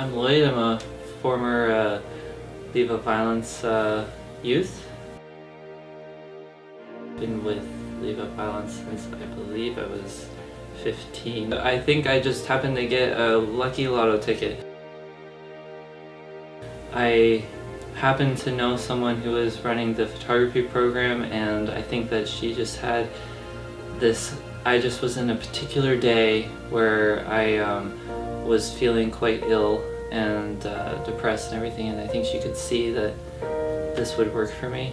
I'm Lloyd. I'm a former leaveoutviolence youth. Been with leaveoutviolence since I believe I was 15. I think I just happened to get a lucky lotto ticket. I happened to know someone who was running the photography program, and I think that she just had this. I just was in a particular day where I was feeling quite ill and depressed and everything, and I think she could see that this would work for me.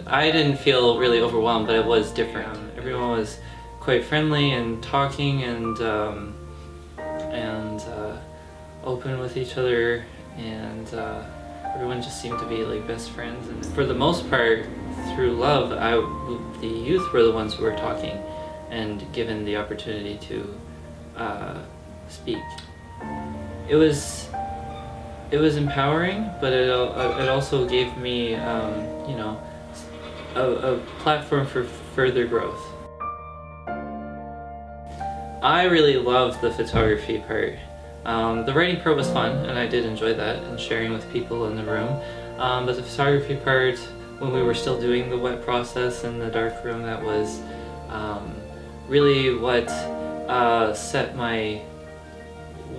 I didn't feel really overwhelmed, but it was different. Everyone was quite friendly and talking and open with each other, and everyone just seemed to be like best friends. And for the most part, through love, the youth were the ones who were talking and given the opportunity to speak. It was empowering, but it also gave me, you know, a platform for further growth. I really loved the photography part. The writing part was fun, and I did enjoy that and sharing with people in the room. But the photography part, when we were still doing the wet process in the dark room, that was really what set my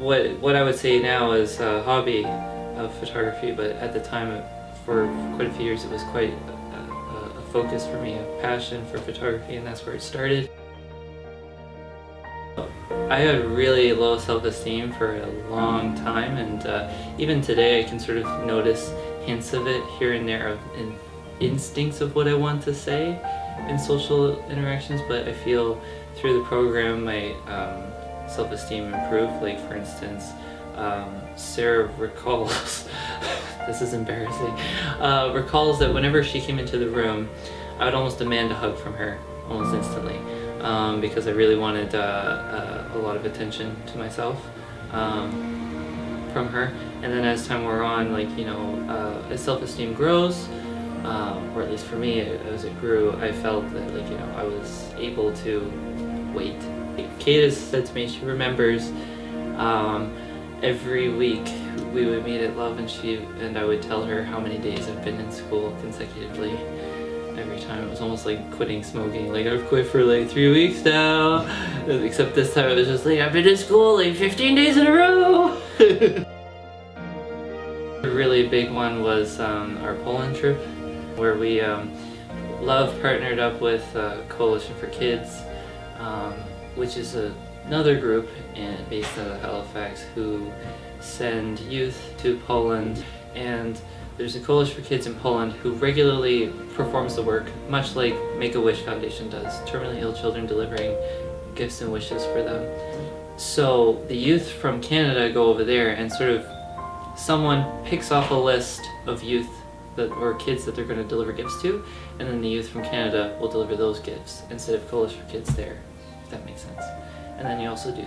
what I would say now is a hobby of photography. But at the time, for quite a few years, it was quite a focus for me, a passion for photography, and that's where it started. I had really low self-esteem for a long time, and even today I can sort of notice hints of it here and there, in instincts of what I want to say in social interactions, but I feel through the program my self-esteem improved. Like, for instance, Sarah recalls, this is embarrassing, recalls that whenever she came into the room, I would almost demand a hug from her, almost instantly. Because I really wanted a lot of attention to myself from her. And then as time wore on, like, you know, as self-esteem grows, or at least for me, as it grew, I felt that, like, you know, I was able to wait. Kate has said to me she remembers every week we would meet at Love, and I would tell her how many days I've been in school consecutively. Every time it was almost like quitting smoking. Like, I've quit for like 3 weeks now, except this time it was just like, I've been to school like 15 days in a row. A really big one was our Poland trip, where we Love partnered up with Coalition for Kids, which is another group based out of Halifax who send youth to Poland. And there's a Coalition for Kids in Poland who regularly performs the work, much like Make-A-Wish Foundation does, terminally ill children delivering gifts and wishes for them. So the youth from Canada go over there, and sort of someone picks off a list of youth or kids that they're going to deliver gifts to, and then the youth from Canada will deliver those gifts instead of Coalition for Kids there, if that makes sense. And then you also do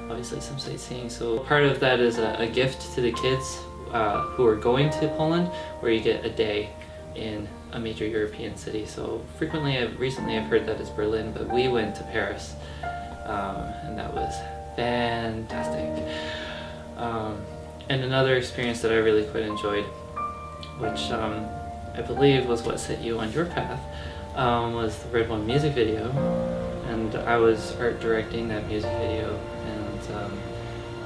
obviously some sightseeing. So part of that is a gift to the kids who are going to Poland, where you get a day in a major European city. So recently I've heard that it's Berlin, but we went to Paris, and that was fantastic. And another experience that I really quite enjoyed, which I believe was what set you on your path, was the Red One music video. And I was art directing that music video, and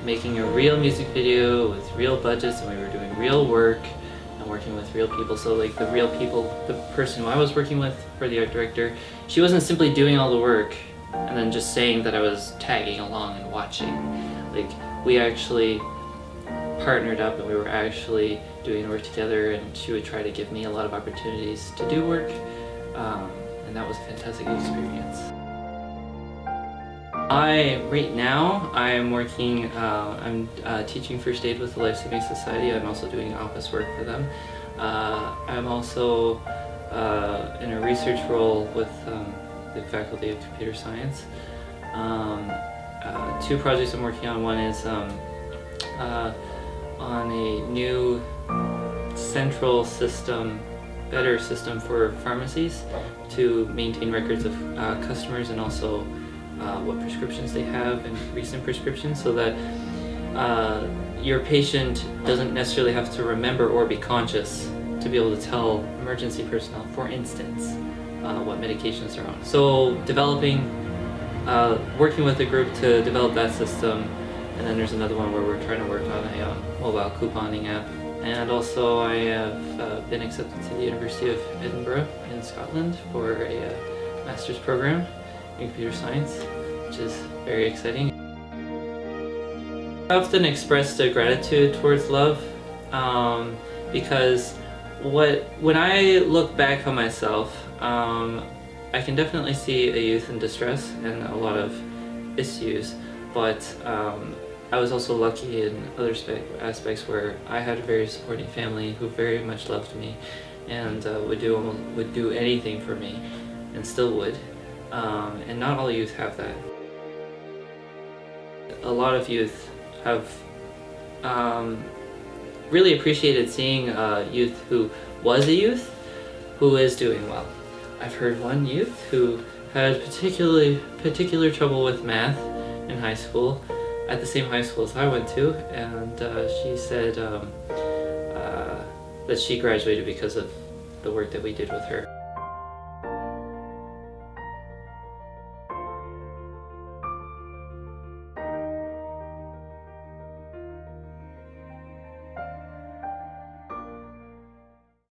making a real music video with real budgets, and we were doing real work and working with real people. So like the real people, the person who I was working with for the art director, she wasn't simply doing all the work and then just saying that I was tagging along and watching. Like, we actually partnered up, and we were actually doing work together, and she would try to give me a lot of opportunities to do work, and that was a fantastic experience. Right now, I'm working, I'm teaching first aid with the Life Saving Society. I'm also doing office work for them. I'm also in a research role with the Faculty of Computer Science. 2 projects I'm working on. One is on a new central system, better system for pharmacies to maintain records of customers, and also what prescriptions they have and recent prescriptions, so that your patient doesn't necessarily have to remember or be conscious to be able to tell emergency personnel, for instance, what medications they're on. So working with a group to develop that system, and then there's another one where we're trying to work on a mobile couponing app. And also I have been accepted to the University of Edinburgh in Scotland for a master's program in computer science, which is very exciting. I often expressed a gratitude towards love because when I look back on myself, I can definitely see a youth in distress and a lot of issues, but I was also lucky in other aspects where I had a very supporting family who very much loved me and would do anything for me, and still would. And not all youth have that. A lot of youth have really appreciated seeing a youth who was a youth who is doing well. I've heard one youth who had particular trouble with math in high school, at the same high school as I went to, and she said that she graduated because of the work that we did with her.